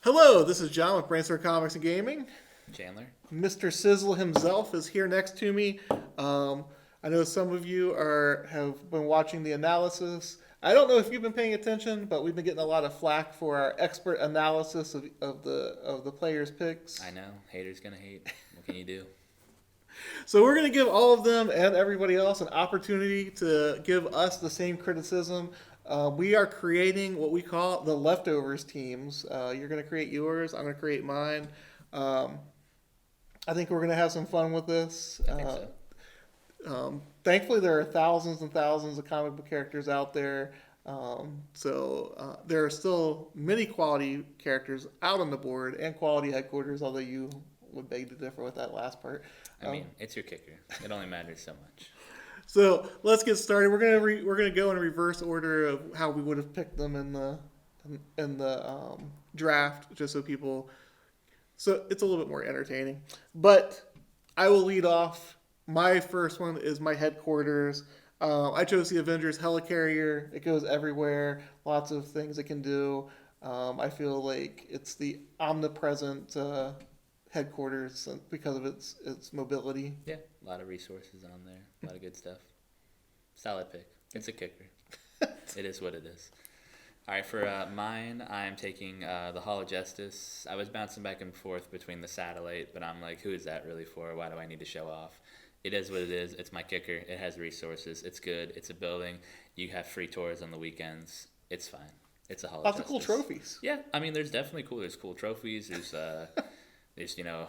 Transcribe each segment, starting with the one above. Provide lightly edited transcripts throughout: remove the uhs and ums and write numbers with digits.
Hello, this is John with Brainstorm Comics and Gaming. Chandler. Mr. Sizzle himself is here next to me. Um, I know some of you have been watching the analysis. I don't know if you've been paying attention, but we've been getting a lot of flack for our expert analysis of the players' picks. I know. Haters gonna hate. What can you do? So we're going to give all of them and everybody else an opportunity to give us the same criticism. We are creating what we call the leftovers teams. You're going to create yours. I'm going to create mine. Um, I think we're going to have some fun with this. I think so. Thankfully, there are thousands and thousands of comic book characters out there. So there are still many quality characters out on the board and quality headquarters, although you would beg to differ with that last part. I mean, it's your kicker. It only matters so much. So let's get started. We're gonna go in reverse order of how we would have picked them in the draft, just so people. So it's a little bit more entertaining. But I will lead off. My first one is my headquarters. I chose the Avengers Helicarrier. It goes everywhere. Lots of things it can do. I feel like it's the omnipresent headquarters because of its mobility. Yeah, a lot of resources on there. A lot of good stuff. Solid pick. It's a kicker. It is what it is. All right, for mine, I'm taking the Hall of Justice. I was bouncing back and forth between the satellite, but I'm like, who is that really for? Why do I need to show off? It is what it is. It's my kicker. It has resources. It's good. It's a building. You have free tours on the weekends. It's fine. It's a Hall of Lots Justice. of cool trophies. Yeah, I mean, there's definitely cool. There's cool trophies. There's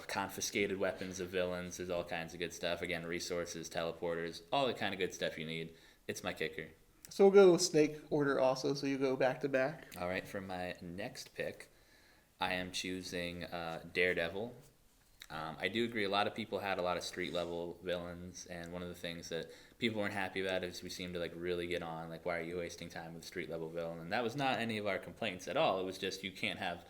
confiscated weapons of villains. There's all kinds of good stuff. Again, resources, teleporters, all the kind of good stuff you need. It's my kicker. So we'll go with snake order also, so you go back to back. All right, for my next pick, I am choosing Daredevil. I do agree. A lot of people had a lot of street level villains, and one of the things that people weren't happy about is we seemed to really get on why are you wasting time with street level villain? And that was not any of our complaints at all. It was just you can't have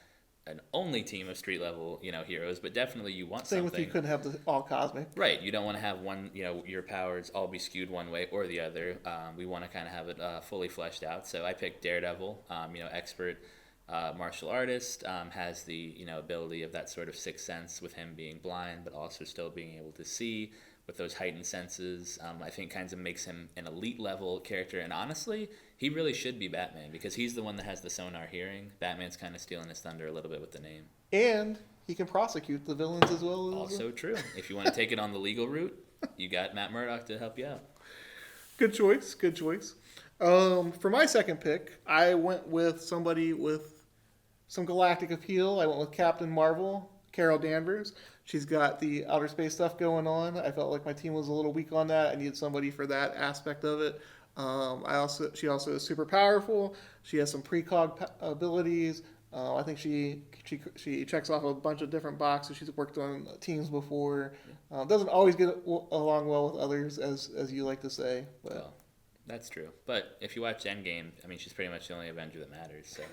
an only team of street level heroes, but definitely you want Same something. with you couldn't have the all cosmic. Right, you don't want to have one, your powers all be skewed one way or the other. We want to kind of have it fully fleshed out. So I picked Daredevil, expert martial artist, has the ability of that sort of sixth sense with him being blind, but also still being able to see with those heightened senses. I think kind of makes him an elite level character, and honestly, he really should be Batman because he's the one that has the sonar hearing. Batman's kind of stealing his thunder a little bit with the name. And he can prosecute the villains as well. Also true. If you want to take it on the legal route, you got Matt Murdock to help you out. Good choice. Good choice. For my second pick, I went with somebody with some galactic appeal. I went with Captain Marvel, Carol Danvers. She's got the outer space stuff going on. I felt like my team was a little weak on that. I needed somebody for that aspect of it. She also is super powerful. She has some precog abilities. I think she checks off a bunch of different boxes. She's worked on teams before. Doesn't always get along well with others, as you like to say. But. Well, that's true. But if you watch Endgame, I mean, she's pretty much the only Avenger that matters. So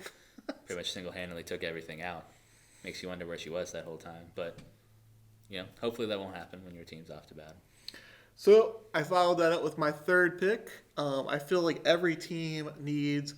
pretty much single-handedly took everything out. Makes you wonder where she was that whole time. But hopefully that won't happen when your team's off to battle. So I followed that up with my third pick. I feel like every team needs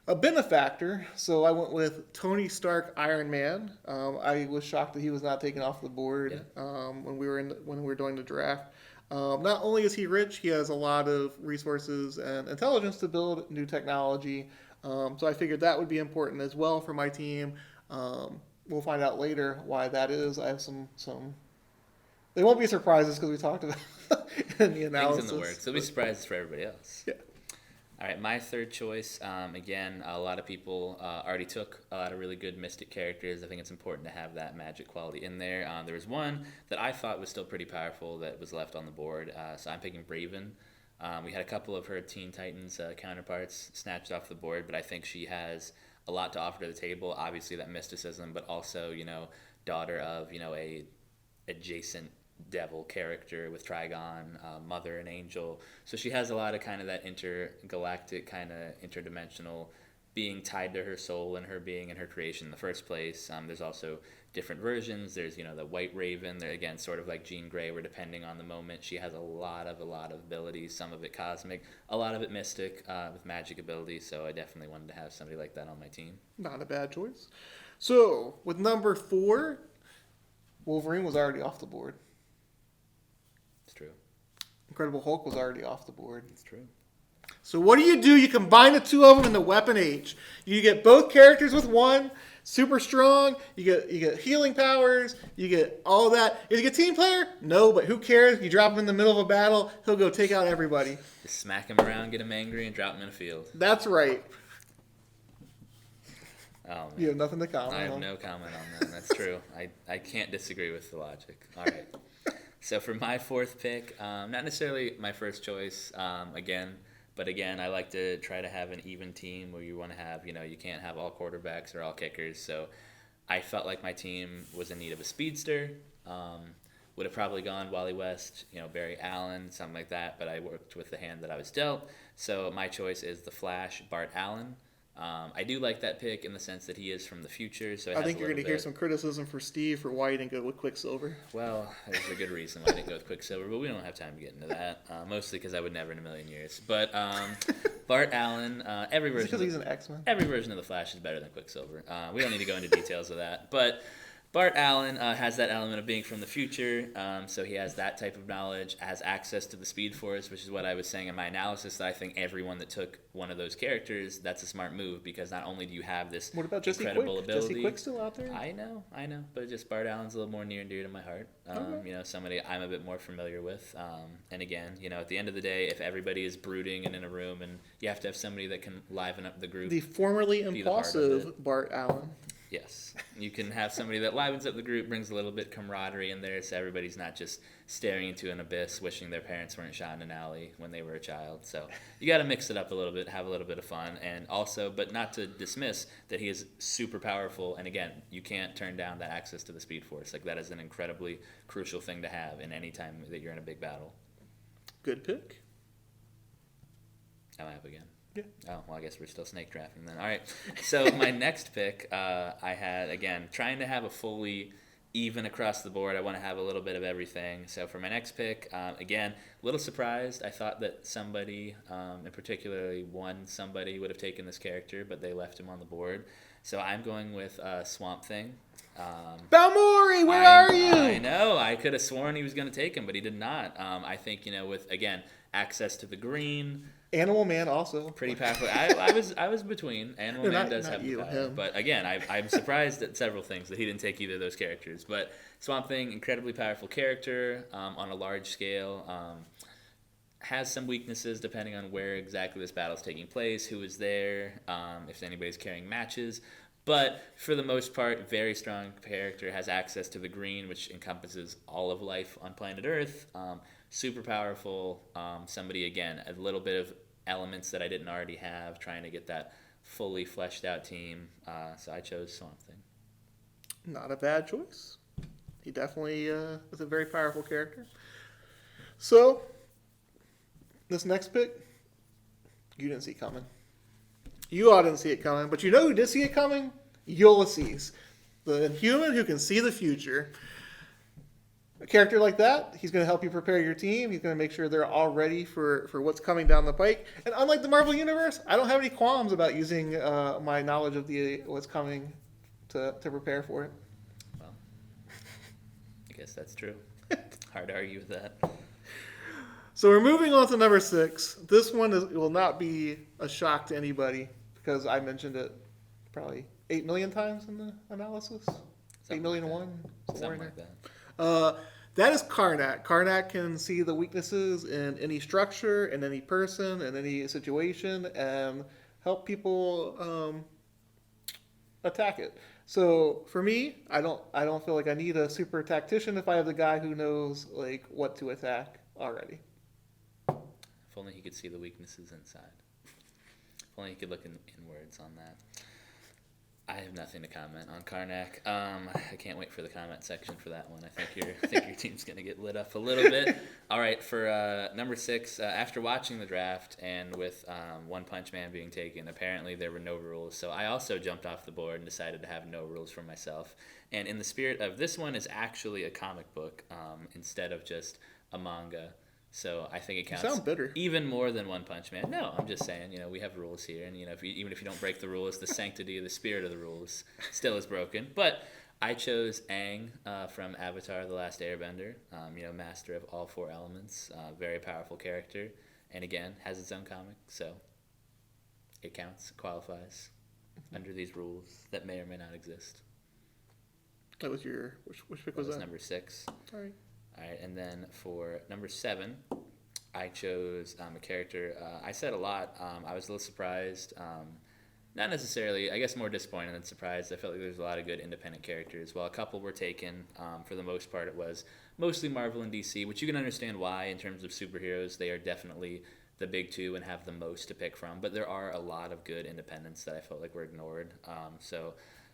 a benefactor, so I went with Tony Stark, Iron Man. I was shocked that he was not taken off the board when we were doing the draft. Not only is he rich, he has a lot of resources and intelligence to build new technology. So I figured that would be important as well for my team. We'll find out later why that is. I have some. They won't be surprises because we talked about in the analysis. Things in the works. There'll be surprises for everybody else. Yeah. All right, my third choice. Again, a lot of people already took a lot of really good mystic characters. I think it's important to have that magic quality in there. There was one that I thought was still pretty powerful that was left on the board. So I'm picking Braven. We had a couple of her Teen Titans counterparts snatched off the board, but I think she has a lot to offer to the table. Obviously, that mysticism, but also, daughter of, a adjacent devil character with Trigon, mother and angel. So she has a lot of kind of that intergalactic, kind of interdimensional being tied to her soul and her being and her creation in the first place. There's also different versions. There's, the White Raven. They're, again, sort of like Jean Grey, where depending on the moment, she has a lot of abilities, some of it cosmic, a lot of it mystic with magic abilities. So I definitely wanted to have somebody like that on my team. Not a bad choice. So, with number 4, Wolverine was already off the board. It's true. Incredible Hulk was already off the board. It's true. So what do? You combine the two of them in the weapon H. You get both characters with one, super strong. You get healing powers. You get all that. Is he a team player? No, but who cares? You drop him in the middle of a battle, he'll go take out everybody. Just smack him around, get him angry, and drop him in a field. That's right. Oh, man. You have nothing to comment on. I have no comment on that. That's true. I can't disagree with the logic. All right. So for my 4th pick, not necessarily my first choice, but again, I like to try to have an even team where you want to have, you can't have all quarterbacks or all kickers. So I felt like my team was in need of a speedster. Would have probably gone Wally West, Barry Allen, something like that, but I worked with the hand that I was dealt. So my choice is the Flash, Bart Allen. I do like that pick in the sense that he is from the future. So I think you're going to hear some criticism for Steve for why you didn't go with Quicksilver. Well, there's a good reason why I didn't go with Quicksilver, but we don't have time to get into that. Mostly because I would never in a million years. But Bart Allen, every version because he's an X-Men. Every version of the Flash is better than Quicksilver. We don't need to go into details of that, but Bart Allen has that element of being from the future, so he has that type of knowledge, has access to the Speed Force, which is what I was saying in my analysis, that I think everyone that took one of those characters, that's a smart move, because not only do you have this incredible ability. Jesse Quick still out there? I know, but just Bart Allen's a little more near and dear to my heart. Somebody I'm a bit more familiar with. And again, at the end of the day, if everybody is brooding and in a room, and you have to have somebody that can liven up the group. The formerly impulsive Bart Allen. Yes, you can have somebody that livens up the group, brings a little bit camaraderie in there, so everybody's not just staring into an abyss, wishing their parents weren't shot in an alley when they were a child. So you got to mix it up a little bit, have a little bit of fun, and also, but not to dismiss that he is super powerful. And again, you can't turn down that access to the Speed Force. Like, that is an incredibly crucial thing to have in any time that you're in a big battle. Good pick. I'm up again. Yeah. Oh, well, I guess we're still snake drafting then. All right. So my next pick, I had, again, trying to have a fully even across the board. I want to have a little bit of everything. So for my next pick, again, a little surprised. I thought that somebody, and particularly somebody would have taken this character, but they left him on the board. So I'm going with Swamp Thing. Balmori, where are you? I know. I could have sworn he was going to take him, but he did not. I think, with, again, access to the green. Animal Man also. Pretty powerful. I was between. Animal Man does have the power. Him. But again, I'm surprised at several things that he didn't take either of those characters. But Swamp Thing, incredibly powerful character on a large scale. Has some weaknesses depending on where exactly this battle is taking place, who is there, if anybody's carrying matches. But for the most part, very strong character, has access to the green, which encompasses all of life on planet Earth. Super powerful. Somebody, again, a little bit of elements that I didn't already have, trying to get that fully fleshed out team. So I chose Swamp Thing. Not a bad choice. He definitely is a very powerful character. So, this next pick, you didn't see coming. You all didn't see it coming, but you know who did see it coming? Ulysses, the inhuman who can see the future. A character like that, he's going to help you prepare your team. He's going to make sure they're all ready for what's coming down the pike. And unlike the Marvel Universe, I don't have any qualms about using my knowledge of what's coming to prepare for it. Well, I guess that's true. Hard to argue with that. So we're moving on to number 6. This one will not be a shock to anybody because I mentioned it probably 8 million times in the analysis. Something 8 million like and one. Something like that. That is Karnak. Karnak can see the weaknesses in any structure, in any person, in any situation, and help people attack it. So for me, I don't feel like I need a super tactician if I have the guy who knows like what to attack already. If only he could see the weaknesses inside. If only he could look inwards on that. I have nothing to comment on Karnak. I can't wait for the comment section for that one. I think your team's going to get lit up a little bit. All right, for number 6, after watching the draft and with One Punch Man being taken, apparently there were no rules. So I also jumped off the board and decided to have no rules for myself. And in the spirit of this one is actually a comic book instead of just a manga. So I think it You counts sound bitter. even more than One Punch Man. No, I'm just saying, we have rules here, and even if you don't break the rules, the sanctity of the spirit of the rules still is broken. But I chose Aang from Avatar: The Last Airbender. Master of all four elements, very powerful character, and again has its own comic, so it counts, qualifies under these rules that may or may not exist. That was your which pick That was was that? number 6. All right. All right, and then for number 7, I chose a character. I said a lot. I was a little surprised. Not necessarily, I guess more disappointed than surprised. I felt like there was a lot of good independent characters. While a couple were taken, for the most part, it was mostly Marvel and DC, which you can understand why in terms of superheroes. They are definitely the big two and have the most to pick from. But there are a lot of good independents that I felt like were ignored. So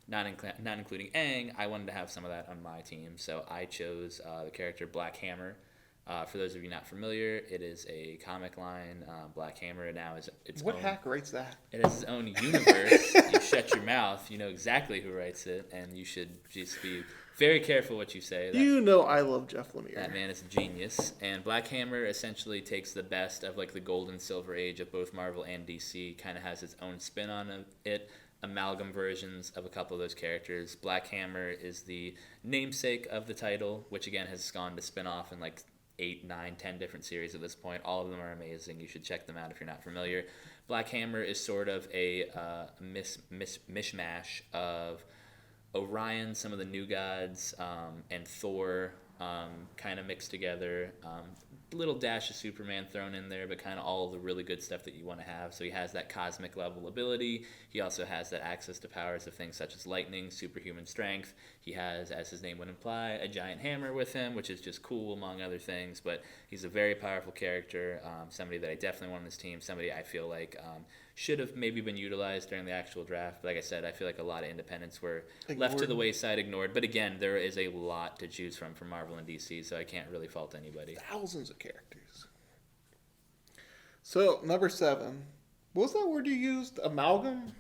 not including Aang, I wanted to have some of that on my team. So I chose the character Black Hammer. For those of you not familiar, it is a comic line. Black Hammer now is its What own. hack writes that? It has its own universe. You shut your mouth. You know exactly who writes it, and you should just be very careful what you say. I love Jeff Lemire. That man is a genius. And Black Hammer essentially takes the best of like the gold and silver age of both Marvel and DC, kind of has its own spin on it, amalgam versions of a couple of those characters. Black Hammer is the namesake of the title, which again has gone to spin off in like 8, 9, 10 different series at this point. All of them are amazing. You should check them out if you're not familiar. Black Hammer is sort of a mishmash of Orion, some of the new gods, and Thor kind of mixed together. Little dash of Superman thrown in there, but kind of all of the really good stuff that you want to have. So he has that cosmic level ability. He also has that access to powers of things such as lightning, superhuman strength. He has, as his name would imply, a giant hammer with him, which is just cool among other things. But he's a very powerful character, somebody that I definitely want on this team, somebody I feel like should have maybe been utilized during the actual draft. But like I said, I feel like a lot of independents were left to the wayside, ignored. But again, there is a lot to choose from Marvel and DC, so I can't really fault anybody. Thousands of characters. So, number 7. What was that word you used? Amalgam?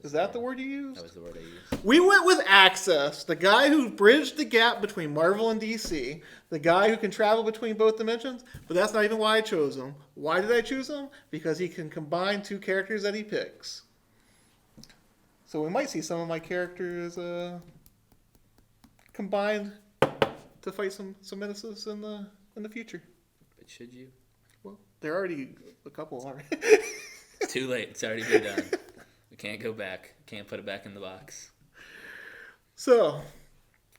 Is that the word you used? That was the word I used. We went with Access, the guy who bridged the gap between Marvel and DC, the guy who can travel between both dimensions, but that's not even why I chose him. Why did I choose him? Because he can combine 2 characters that he picks. So we might see some of my characters combined to fight some menaces in the future. But should you? Well, there are already a couple already. Too late. It's already been done. We can't go back. Can't put it back in the box. So,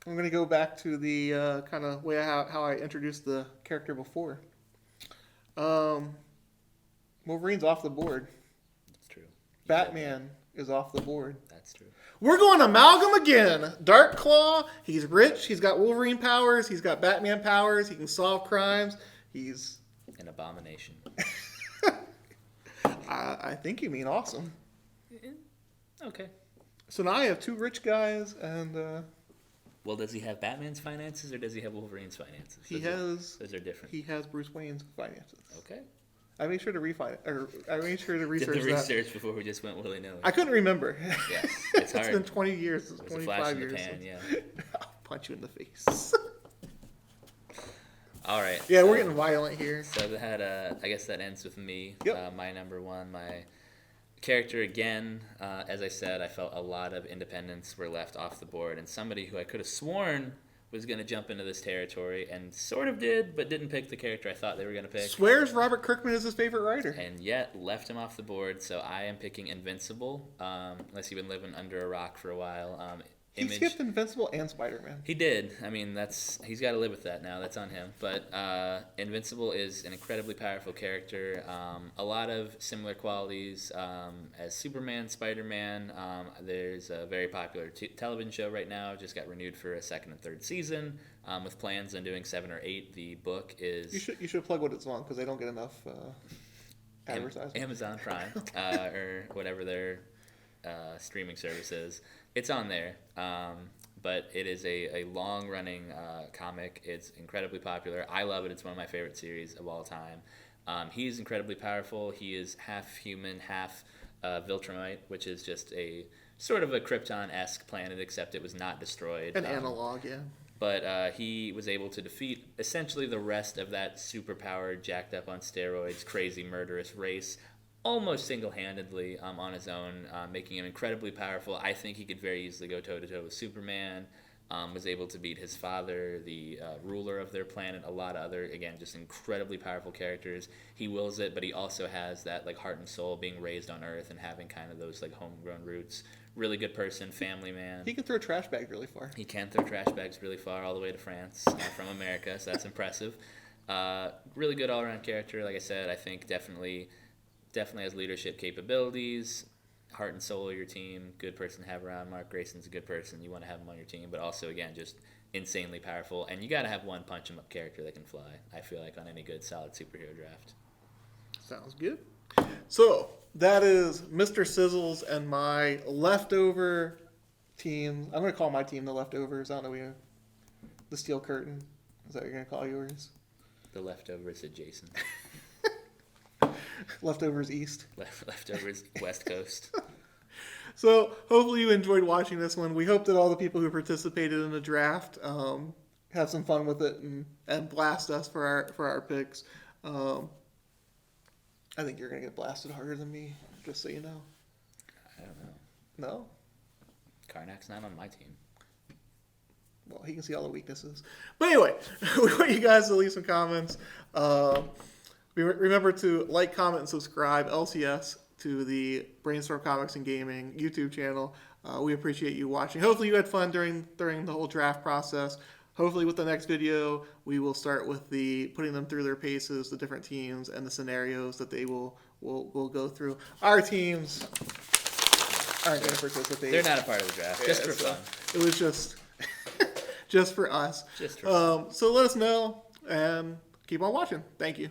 I'm going to go back to the kind of way how I introduced the character before. Wolverine's off the board. That's true. Batman is off the board. That's true. We're going Amalgam again. Dark Claw, he's rich. He's got Wolverine powers. He's got Batman powers. He can solve crimes. He's an abomination. I think you mean awesome. Okay. So now I have 2 rich guys, and well, does he have Batman's finances or does he have Wolverine's finances? Those are different. He has Bruce Wayne's finances. Okay. I made sure to research Did the research before we just went willy-nilly. I couldn't remember. Yes, it's hard. It's been 20 years. It's a 25 flash in years. the pan, yeah. I'll punch you in the face. All right. Yeah, we're getting violent here. So I guess that ends with me. Yep. My number 1, my character again. As I said, I felt a lot of independents were left off the board, and somebody who I could have sworn was going to jump into this territory and sort of did, but didn't pick the character I thought they were going to pick. Swears Robert Kirkman is his favorite writer. And yet left him off the board, so I am picking Invincible, unless you've been living under a rock for a while. He skipped Invincible and Spider-Man. He did. I mean, he's got to live with that now. That's on him. But Invincible is an incredibly powerful character. A lot of similar qualities as Superman, Spider-Man. There's a very popular television show right now. Just got renewed for a 2nd and 3rd season with plans on doing 7 or 8. The book is... You should plug what it's on because they don't get enough advertising. Amazon Prime or whatever their streaming service is. It's on there, but it is a long-running comic. It's incredibly popular. I love it. It's one of my favorite series of all time. He's incredibly powerful. He is half human, half Viltrumite, which is just a sort of a Krypton-esque planet, except it was not destroyed. An analog, yeah. but he was able to defeat essentially the rest of that superpowered, jacked up on steroids, crazy, murderous race almost single-handedly on his own, making him incredibly powerful. I think he could very easily go toe-to-toe with Superman. Was able to beat his father, the ruler of their planet, a lot of other, again, just incredibly powerful characters. He wills it, but he also has that like heart and soul, being raised on Earth and having kind of those like homegrown roots. Really good person, family man. He can throw trash bags really far. He can throw trash bags really far, all the way to France from America, so that's impressive. Really good all-around character. Like I said, I think definitely has leadership capabilities. Heart and soul of your team, good person to have around. Mark Grayson's a good person. You want to have him on your team, but also, again, just insanely powerful. And you got to have one punch-em-up character that can fly, I feel like, on any good, solid superhero draft. Sounds good. So, that is Mr. Sizzles and my leftover team. I'm going to call my team the Leftovers. I don't know, the Steel Curtain. Is that what you're going to call yours? The Leftovers adjacent. Leftovers East. Leftovers West Coast. So hopefully you enjoyed watching this one. We hope that all the people who participated in the draft have some fun with it and blast us for our picks. I think you're going to get blasted harder than me, just so you know. I don't know. No? Karnak's not on my team. Well, he can see all the weaknesses. But anyway, we want you guys to leave some comments. Remember to like, comment, and subscribe LCS to the Brainstorm Comics and Gaming YouTube channel. We appreciate you watching. Hopefully you had fun during the whole draft process. Hopefully with the next video, we will start with putting them through their paces, the different teams, and the scenarios that they will go through. Our teams aren't going to participate. They're not a part of the draft, just for fun. It was just just for us. Just for fun. So let us know and keep on watching. Thank you.